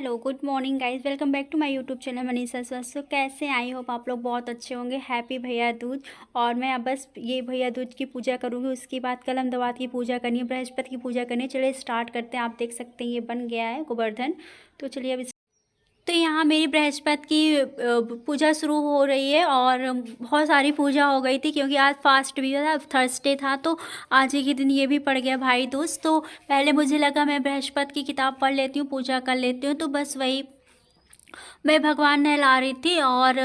Hello good morning guys, welcome back to my YouTube channel Manisha Swasthya. तो कैसे I hope आप लोग बहुत अच्छे होंगे। हैप्पी भैया दूज। और मैं अब बस ये भैया दूज की पूजा करूँगी, उसके बाद कलम दवात की पूजा करनी है, बृहस्पति की पूजा करनी है। चलिए स्टार्ट करते हैं। आप देख सकते हैं ये बन गया है गोवर्धन। तो चलिए अब तो यहाँ मेरी बृहस्पति की पूजा शुरू हो रही है और बहुत सारी पूजा हो गई थी क्योंकि आज फास्ट भी था, थर्सडे था। तो आज ही के दिन ये भी पड़ गया भाई दूज। तो पहले मुझे लगा मैं बृहस्पति की किताब पढ़ लेती हूँ, पूजा कर लेती हूँ। तो बस वही मैं भगवान नहला रही थी और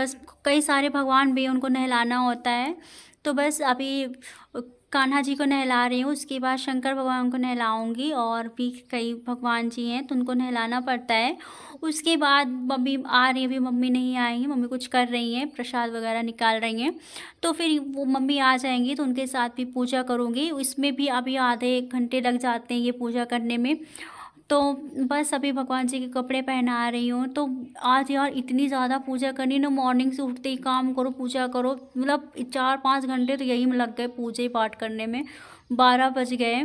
कई सारे भगवान भी उनको नहलाना होता है। तो बस अभी कान्हा जी को नहला रही हूँ, उसके बाद शंकर भगवान को नहलाऊंगी और भी कई भगवान जी हैं तो उनको नहलाना पड़ता है। उसके बाद मम्मी आ रही है, अभी मम्मी नहीं आई है, मम्मी कुछ कर रही हैं, प्रसाद वगैरह निकाल रही हैं। तो फिर वो मम्मी आ जाएंगी तो उनके साथ भी पूजा करूँगी। इसमें भी अभी आधे एक घंटे लग जाते हैं ये पूजा करने में। तो बस अभी भगवान जी के कपड़े पहना रही हूँ। तो आज यार इतनी ज़्यादा पूजा करनी ना, मॉर्निंग से उठते ही काम करो पूजा करो, मतलब 4-5 घंटे तो यही में लग गए पूजा ही पाठ करने में। 12 बज गए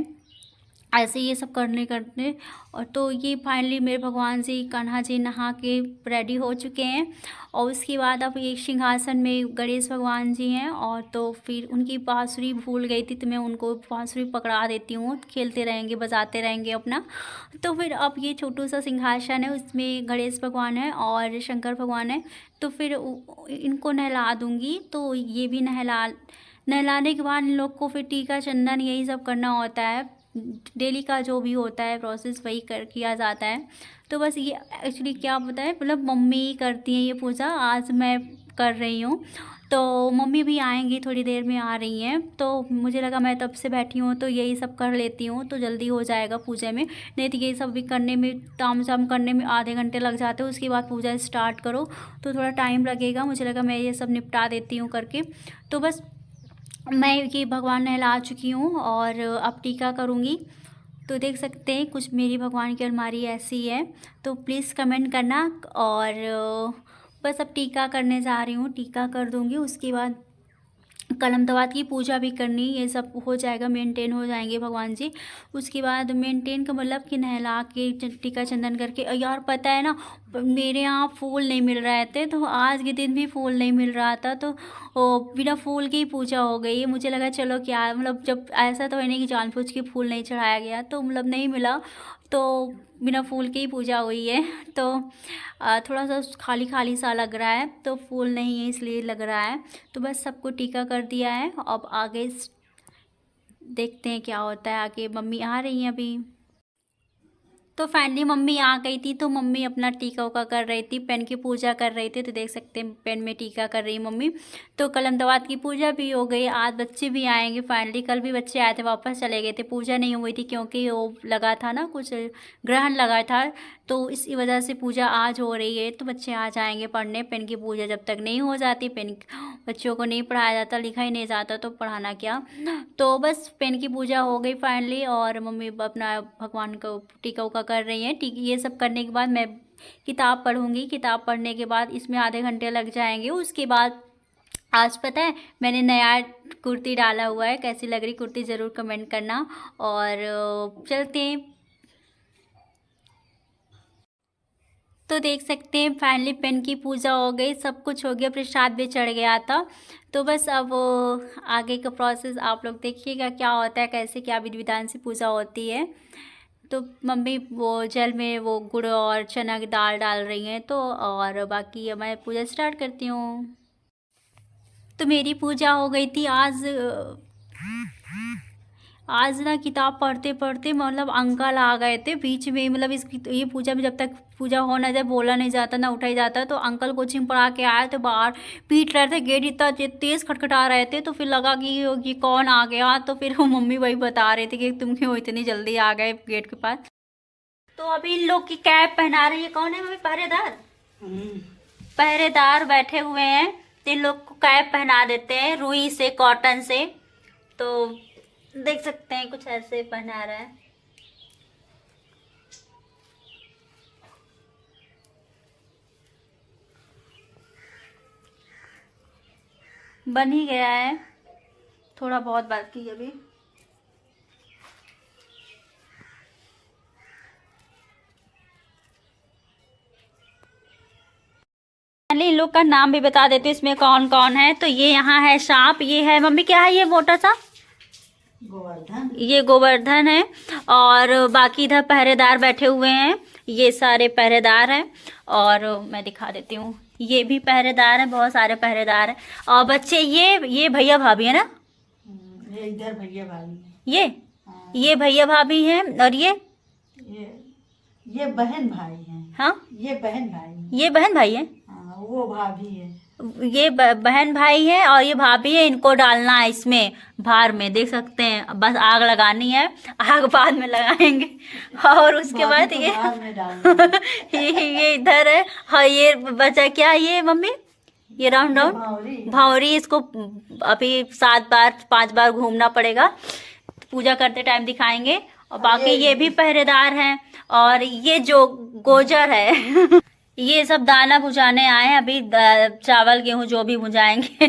ऐसे ये सब करने करते। और तो ये फाइनली मेरे भगवान जी कान्हा जी नहा के रेडी हो चुके हैं। और उसके बाद अब ये सिंहासन में गणेश भगवान जी हैं। और तो फिर उनकी बांसुरी भूल गई थी तो मैं उनको बांसुरी पकड़ा देती हूँ, खेलते रहेंगे बजाते रहेंगे अपना। तो फिर अब ये छोटू सा सिंहासन है, उसमें गणेश भगवान है और शंकर भगवान है। तो फिर इनको नहला दूँगी। तो ये भी नहलाने के बाद इन लोग को फिर टीका चंदन यही सब करना होता है। डेली का जो भी होता है प्रोसेस वही किया जाता है। तो बस ये एक्चुअली क्या पता है, मतलब मम्मी करती हैं ये पूजा, आज मैं कर रही हूँ। तो मम्मी भी आएंगी, थोड़ी देर में आ रही हैं। तो मुझे लगा मैं तब से बैठी हूँ तो यही सब कर लेती हूँ तो जल्दी हो जाएगा पूजा में। नहीं तो ये सब भी करने में, ताम झाम करने में आधे घंटे लग जाते हैं। उसके बाद पूजा स्टार्ट करो तो थोड़ा टाइम लगेगा। मुझे लगा मैं ये सब निपटा देती हूँ करके। तो बस मैं ये भगवान नहला चुकी हूँ और अब टीका करूँगी। तो देख सकते हैं कुछ मेरी भगवान की अलमारी ऐसी है। तो प्लीज़ कमेंट करना। और बस अब टीका करने जा रही हूँ, टीका कर दूँगी। उसके बाद कलम दवात की पूजा भी करनी, ये सब हो जाएगा, मेंटेन हो जाएंगे भगवान जी। उसके बाद मेंटेन का मतलब कि नहला के टीका चंदन करके। यार पता है ना, मेरे यहाँ फूल नहीं मिल रहे थे तो आज के दिन भी फूल नहीं मिल रहा था। तो बिना फूल की ही पूजा हो गई। मुझे लगा चलो क्या, मतलब जब ऐसा तो है नहीं कि जानबूझ के फूल नहीं चढ़ाया गया, तो मतलब नहीं मिला तो बिना फूल के ही पूजा हुई है। तो थोड़ा सा खाली खाली सा लग रहा है, तो फूल नहीं है इसलिए लग रहा है। तो बस सबको टीका कर दिया है। अब आगे देखते हैं क्या होता है। आगे मम्मी आ रही हैं अभी। तो फाइनली मम्मी आ गई थी तो मम्मी अपना टीका उका कर रही थी, पेन की पूजा कर रही थी। तो देख सकते हैं पेन में टीका कर रही मम्मी। तो कलम दवात की पूजा भी हो गई। आज बच्चे भी आएंगे फाइनली, कल भी बच्चे आए थे वापस चले गए थे, पूजा नहीं हुई थी क्योंकि वो लगा था ना, कुछ ग्रहण लगा था। तो इसी वजह से पूजा आज हो रही है। तो बच्चे आ जाएंगे पढ़ने। पेन की पूजा जब तक नहीं हो जाती, पेन बच्चों को नहीं पढ़ाया जाता, लिखा ही नहीं जाता तो पढ़ाना क्या। तो बस पेन की पूजा हो गई फाइनली और मम्मी अपना भगवान को टीका उका कर रही हैं। ये सब करने के बाद मैं किताब पढ़ूंगी। किताब पढ़ने के बाद इसमें आधे घंटे लग जाएंगे। उसके बाद आज पता है मैंने नया कुर्ती डाला हुआ है, कैसी लग रही कुर्ती ज़रूर कमेंट करना। और चलते हैं। तो देख सकते हैं फाइनली पेन की पूजा हो गई, सब कुछ हो गया, प्रसाद भी चढ़ गया था। तो बस अब आगे का प्रोसेस आप लोग देखिएगा क्या होता है, कैसे क्या विधि विधान से पूजा होती है। तो मम्मी वो जल में वो गुड़ और चना की दाल डाल रही हैं। तो और बाकी अब मैं पूजा स्टार्ट करती हूँ। तो मेरी पूजा हो गई थी आज। आज ना किताब पढ़ते पढ़ते मतलब अंकल आ गए थे बीच में, मतलब इस ये पूजा में जब तक पूजा हो ना जाए बोला नहीं जाता ना उठाई जाता। तो अंकल कोचिंग पढ़ा के आए तो बाहर पीट रहे थे, गेट इतना तेज़ खटखटा रहे थे। तो फिर लगा कि ये कौन आ गया। तो फिर वो मम्मी वही बता रही थी कि तुम क्यों इतनी जल्दी आ गए गेट के पास। तो अभी इन लोग की कैप पहना रही है, कौन है मम्मी, पहरेदार। पहरेदार बैठे हुए हैं तो इन लोग को कैप पहना देते हैं रुई से, कॉटन से। तो देख सकते हैं कुछ ऐसे पहना रहा है। बन ही गया है, थोड़ा बहुत बाकी है अभी। पहले इन लोग का नाम भी बता देती हूँ इसमें कौन कौन है। तो ये यहाँ है सांप, ये है मम्मी क्या है ये मोटा सा? गोवर्धन। ये गोवर्धन है। और बाकी इधर पहरेदार बैठे हुए हैं, ये सारे पहरेदार हैं। और मैं दिखा देती हूँ, ये भी पहरेदार हैं, बहुत सारे पहरेदार हैं। और बच्चे ये भैया भाभी है ना? ये इधर भैया भाभी है। ये भैया भाभी हैं। और ये बहन भाई हैं। हाँ ये बहन भाई हैं। ये बहन भाई हैं। हाँ, वो भाभी है। ये बहन भाई है और ये भाभी है। इनको डालना है इसमें भार में, देख सकते हैं। बस आग लगानी है, आग बाद में लगाएंगे। और उसके बाद ये भार में डालना है। ये इधर है। हाँ ये बचा क्या ये मम्मी? ये राउंड राउंड भावरी। इसको अभी 7 बार 5 बार घूमना पड़ेगा, पूजा करते टाइम दिखाएंगे। और बाकी ये भी पहरेदार हैं। और ये जो गोजर है ये सब दाना भुजाने आए हैं अभी, चावल गेहूं जो भी भुजाएंगे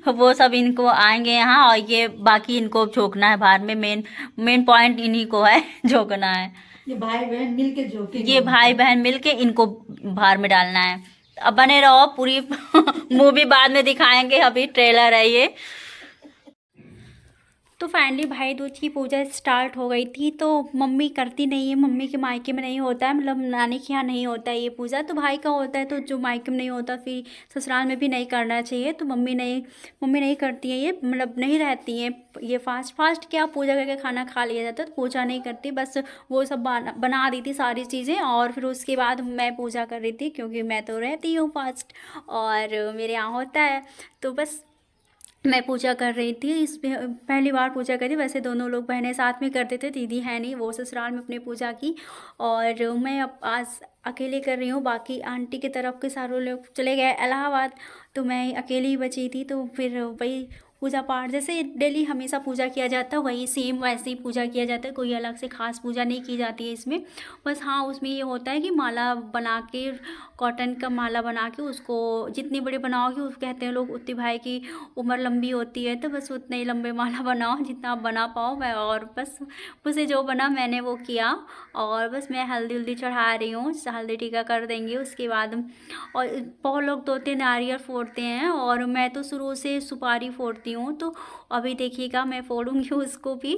वो सब इनको आएंगे यहाँ। और ये बाकी इनको झोंकना है भार में, मेन पॉइंट इन्हीं को है झोंकना है। ये भाई बहन मिलके झोंकेंगे। ये भाई बहन मिलके इनको भार में डालना है। अब बने रहो, पूरी मूवी बाद में दिखाएंगे, अभी ट्रेलर है ये। तो फाइनली भाई दूज की पूजा स्टार्ट हो गई थी। तो मम्मी करती नहीं है, मम्मी के मायके में नहीं होता है, मतलब नानी के यहाँ नहीं होता है ये पूजा। तो भाई का होता है, तो जो मायके में नहीं होता फिर ससुराल में भी नहीं करना चाहिए। तो मम्मी नहीं करती है ये, मतलब नहीं रहती है ये। फास्ट क्या पूजा करके खाना खा लिया जाता है, तो पूजा नहीं करती। बस वो सब बना दी थी सारी चीज़ें। और फिर उसके बाद मैं पूजा कर रही थी, क्योंकि मैं तो रहती हूँ फास्ट और मेरे यहाँ होता है। तो बस मैं पूजा कर रही थी, इसमें पहली बार पूजा करी। वैसे दोनों लोग बहनें साथ में करते थे, दीदी है नहीं, वो ससुराल में अपनी पूजा की। और मैं अब आज अकेले कर रही हूँ। बाकी आंटी की तरफ के सारे लोग चले गए इलाहाबाद, तो मैं अकेली ही बची थी। तो फिर वही पूजा पाठ जैसे डेली हमेशा पूजा किया जाता है, वही सेम वैसे ही पूजा किया जाता है। कोई अलग से खास पूजा नहीं की जाती है इसमें। बस हाँ, उसमें ये होता है कि माला बना के, कॉटन का माला बना के, उसको जितनी बड़ी बनाओगे, उस कहते हैं लोग उतनी भाई की उम्र लंबी होती है। तो बस उतने ही लंबे माला बनाओ जितना आप बना पाओ। मैं और बस मुझसे जो बना मैंने वो किया। और बस मैं हल्दी उल्दी चढ़ा रही हूँ, हल्दी टीका कर देंगे उसके बाद। और बहुत लोग 2-3 नारियल फोड़ते हैं, और मैं तो शुरू से सुपारी फोड़ती हूँ। तो अभी देखिएगा मैं फोड़ूंगी उसको भी,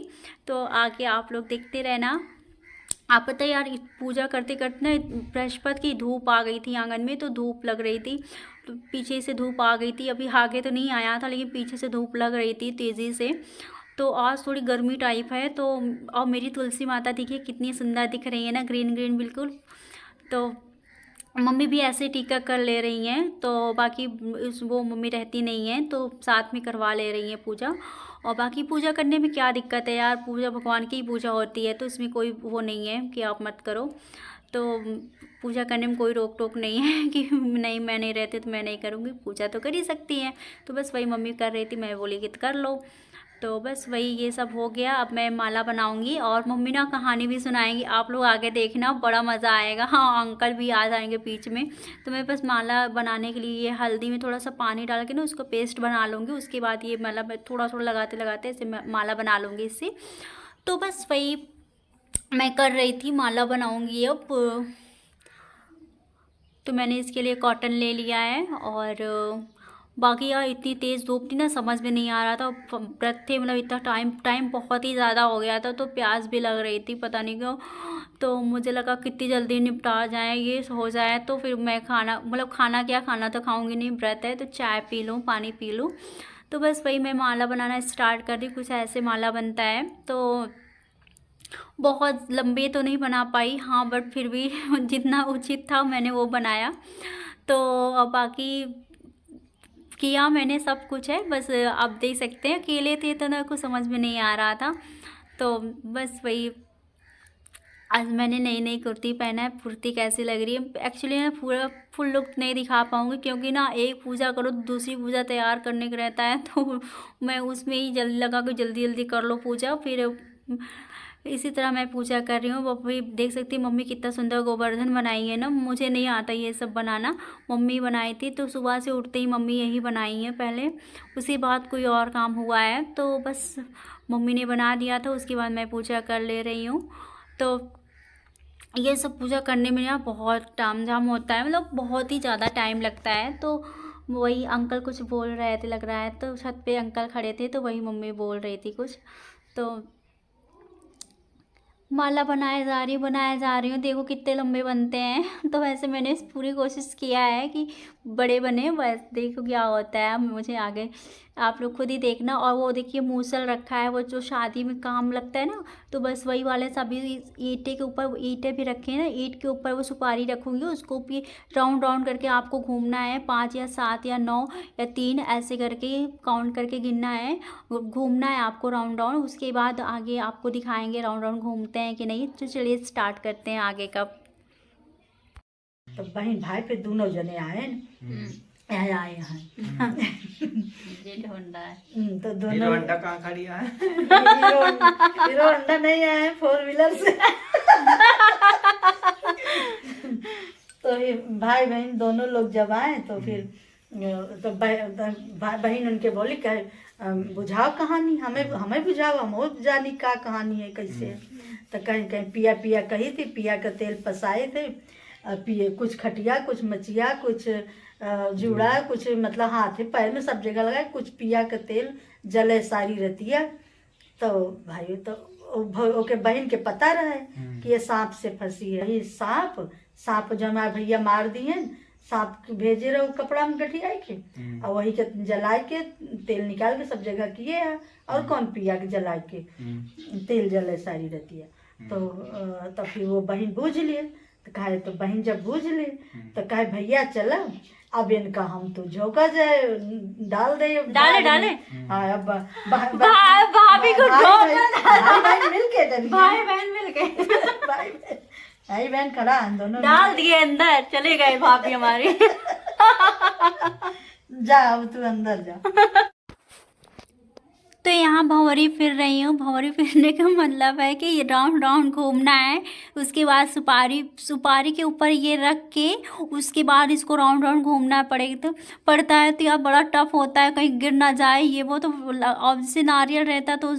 तो आगे आप लोग देखते रहना। आप पता है यार, पूजा करते करते ना बृहस्पति की धूप आ गई थी आंगन में, तो धूप लग रही थी। तो पीछे से धूप आ गई थी, अभी आगे तो नहीं आया था, लेकिन पीछे से धूप लग रही थी तेज़ी से। तो आज थोड़ी गर्मी टाइप है। तो और मेरी तुलसी माता देखिए कितनी सुंदर दिख रही है ना, ग्रीन ग्रीन बिल्कुल। तो मम्मी भी ऐसे टीका कर ले रही हैं। तो बाकी वो मम्मी रहती नहीं है, तो साथ में करवा ले रही हैं पूजा। और बाकी पूजा करने में क्या दिक्कत है यार, पूजा भगवान की ही पूजा होती है, तो इसमें कोई वो नहीं है कि आप मत करो। तो पूजा करने में कोई रोक टोक नहीं है कि नहीं मैं नहीं रहती तो मैं नहीं करूँगी, पूजा तो कर ही सकती हैं। तो बस वही मम्मी कर रही थी, मैं बोली कि कर लो। तो बस वही ये सब हो गया। अब मैं माला बनाऊंगी, और मम्मी ना कहानी भी सुनाएंगी, आप लोग आगे देखना, बड़ा मज़ा आएगा। हाँ, अंकल भी आ जाएंगे बीच में। तो मैं बस माला बनाने के लिए ये हल्दी में थोड़ा सा पानी डाल के ना उसको पेस्ट बना लूँगी। उसके बाद ये मतलब थोड़ा थोड़ा लगाते लगाते ऐसे माला बना लूँगी इससे। तो बस वही मैं कर रही थी, माला बनाऊँगी अब। तो मैंने इसके लिए कॉटन ले लिया है। और बाकी यार इतनी तेज़ धूप थी ना, समझ में नहीं आ रहा था। व्रत थे, मतलब इतना टाइम बहुत ही ज़्यादा हो गया था। तो प्यास भी लग रही थी, पता नहीं क्यों। तो मुझे लगा कितनी जल्दी निपटा जाए, ये हो जाए, तो फिर मैं खाना, मतलब खाना क्या, खाना तो खाऊंगी नहीं, व्रत है, तो चाय पी लूँ, पानी पी लूँ। तो बस वही मैं माला बनाना स्टार्ट कर दी। कुछ ऐसे माला बनता है, तो बहुत लंबे तो नहीं बना पाई, हाँ, बट फिर भी जितना उचित था मैंने वो बनाया। तो अब बाकी किया मैंने सब कुछ है। बस आप देख सकते हैं, अकेले थे तो ना कुछ समझ में नहीं आ रहा था। तो बस वही, आज मैंने नई नई कुर्ती पहना है। कुर्ती कैसी लग रही है, एक्चुअली ना पूरा फुल लुक नहीं दिखा पाऊँगी, क्योंकि ना एक पूजा करो तो दूसरी पूजा तैयार करने का रहता है। तो मैं उसमें ही जल्दी लगा कि जल्दी जल्दी कर लो पूजा। फिर इसी तरह मैं पूजा कर रही हूँ। वो भी देख सकती है मम्मी कितना सुंदर गोवर्धन बनाई है ना, मुझे नहीं आता ये सब बनाना, मम्मी बनाई थी। तो सुबह से उठते ही मम्मी यही बनाई है पहले, उसके बाद कोई और काम हुआ है, तो बस मम्मी ने बना दिया था। उसके बाद मैं पूजा कर ले रही हूँ। तो ये सब पूजा करने में ना बहुत तामझाम होता है, मतलब बहुत ही ज़्यादा टाइम लगता है। तो वही अंकल कुछ बोल रहे थे लग रहा है, तो छत पे अंकल खड़े थे तो वही मम्मी बोल रही थी कुछ। तो माला बनाए जा रही हूँ, देखो कितने लंबे बनते हैं। तो वैसे मैंने पूरी कोशिश किया है कि बड़े बने, बस देखो क्या होता है। मुझे आगे आप लोग खुद ही देखना। और वो देखिए मूसल रखा है, वो जो शादी में काम लगता है ना, तो बस वही वाले सभी ईंटे के ऊपर, ईंटें भी रखे हैं ना, ईंट के ऊपर वो सुपारी रखूँगी, उसको भी राउंड राउंड करके आपको घूमना है। 5 या 7 या 9 या 3 ऐसे करके काउंट करके गिनना है, घूमना है आपको राउंड राउंड। उसके बाद आगे आपको दिखाएंगे राउंड राउंड घूमते हैं कि नहीं। तो चलिए स्टार्ट करते हैं आगे का। तो बहन भाई पे दोनों जने आए न, यहाँ आए हैं। जेठ होंडा है। तो हीरो दोनों होंडा कहाँ खड़ी है? हीरो होंडा नहीं आए, 4 व्हीलर से। तो ये भाई बहन दोनों लोग जब आए तो फिर तो बहन उनके बोली कहे बुझाओ कहानी, हमें बुझाओ, हम वो जानी का कहानी है कैसे है। तो कहीं कहीं पिया पिया कही थी, पिया का तेल पसाए थे, पिए कुछ खटिया, कुछ मचिया, कुछ जुड़ा, कुछ मतलब हाथ पैर में सब जगह लगाए, कुछ पिया का तेल जले सारी रतिया। तो भाई तो ओके बहन के पता रहे कि ये सांप से फंसी है। ये सांप जो हमारे भैया मार दिए, सांप भेजे रहे कपड़ा में गठिया के, और वही के जलाए के तेल निकाल के सब जगह किए है। और कौन पिया के जलाए के तेल जले सारी रतिया। तो फिर वो बहन बूझ लिए। तो कहे तो बहन जब बूझ ले तो कहे भैया चलो अब इनका हम तो झोंका जाए, डाल दे डाले। हाँ अब भाभी को भाई बहन मिल के भाई बहन मिल गए, भाई बहन खड़ा है दोनों, डाल दिए अंदर, चले गए भाभी हमारी। जा अब तू अंदर जा। तो यहाँ भंवरी फिर रही हूँ। भंवरी फिरने का मतलब है कि ये राउंड राउंड घूमना है। उसके बाद सुपारी के ऊपर ये रख के उसके बाद इसको राउंड राउंड घूमना पड़ता है। तो यार बड़ा टफ होता है, कहीं गिर ना जाए ये वो। तो अब से नारियल रहता तो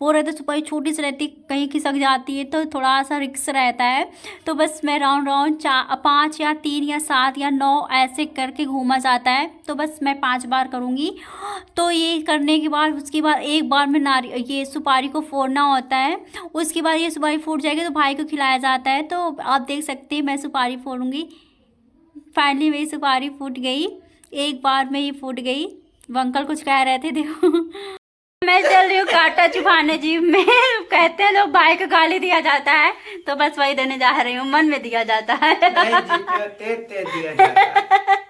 वो रहता, सुपारी छोटी सी रहती, कहीं खिसक जाती है तो थोड़ा सा रिस्क रहता है। तो बस मैं राउंड राउंड 5 या 3 या 7 या 9 ऐसे करके घूमा जाता है। तो बस मैं 5 बार करूँगी। तो ये करने के बाद उसके बाद एक बार में ये सुपारी को फोड़ना होता है। उसके बाद ये सुपारी फूट जाएगी तो भाई को खिलाया जाता है। तो आप देख सकते हैं मैं सुपारी फोड़ूंगी। फाइनली मेरी सुपारी फूट गई, एक बार में ही फूट गई। वो अंकल कुछ कह रहे थे, देखो मैं चल रही हूँ कांटा चुभाने जीभ में। कहते हैं लोग भाई को गाली दिया जाता है, तो बस वही देने जा रही हूँ। मन में दिया जाता है, नहीं जी, तेज दिया जाता है।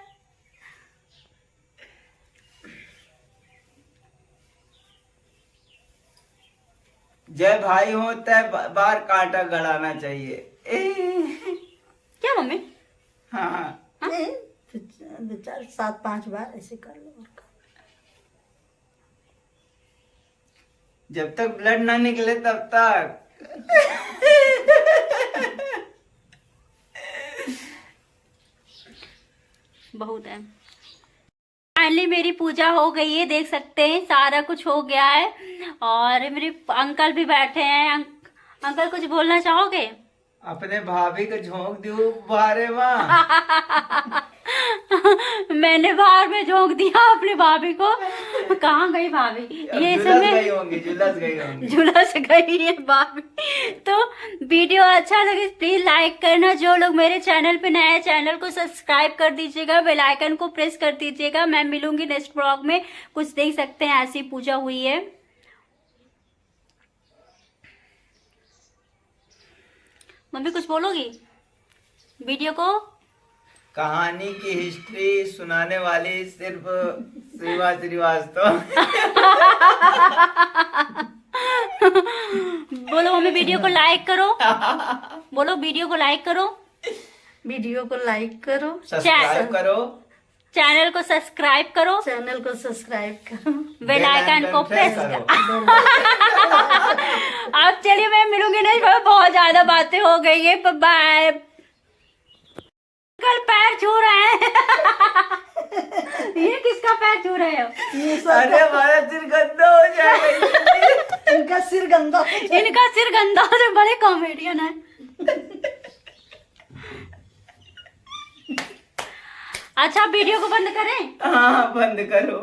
जय भाई होता है बार कांटा गड़ाना चाहिए। क्या मम्मी? हाँ 4 7 5 बार ऐसे कर लो। जब तक ब्लड ना निकले तब तक। बहुत है। फाइनली मेरी पूजा हो गई है, देख सकते हैं सारा कुछ हो गया है। और मेरे अंकल भी बैठे हैं। अंकल कुछ बोलना चाहोगे? अपने भाभी को झोंक दू बारे माँ। मैंने बाहर में झोंक दिया अपनी भाभी को। कहाँ गई भाभी? ये झुलस गई है भाभी। तो वीडियो अच्छा लगे प्लीज लाइक करना। जो लोग मेरे चैनल पे नए हैं चैनल को सब्सक्राइब कर दीजिएगा, बेल आइकन को प्रेस कर दीजिएगा। मैं मिलूंगी नेक्स्ट ब्लॉग में। कुछ देख सकते हैं ऐसी पूजा हुई है। मम्मी कुछ बोलोगी वीडियो को? कहानी की हिस्ट्री सुनाने वाली सिर्फ श्रीवास्तव। बोलो मम्मी वीडियो को लाइक करो। बोलो वीडियो को लाइक करो। वीडियो को लाइक करो, सब्सक्राइब करो, चैनल को सब्सक्राइब करो, चैनल को सब्सक्राइब करो, बेल आइकन को प्रेस करो। अब चलिए मैं मिलूंगी नहीं, बहुत ज्यादा बातें हो गई है। बाय। कल पैर छू रहे हैं। ये किसका पैर छू रहे हो? अरे हमारा सिर गंदा हो जाएगा। इनका सिर गंदा, इनका सिर गंदा। बड़े कॉमेडियन है। अच्छा वीडियो को बंद करें? हाँ बंद करो।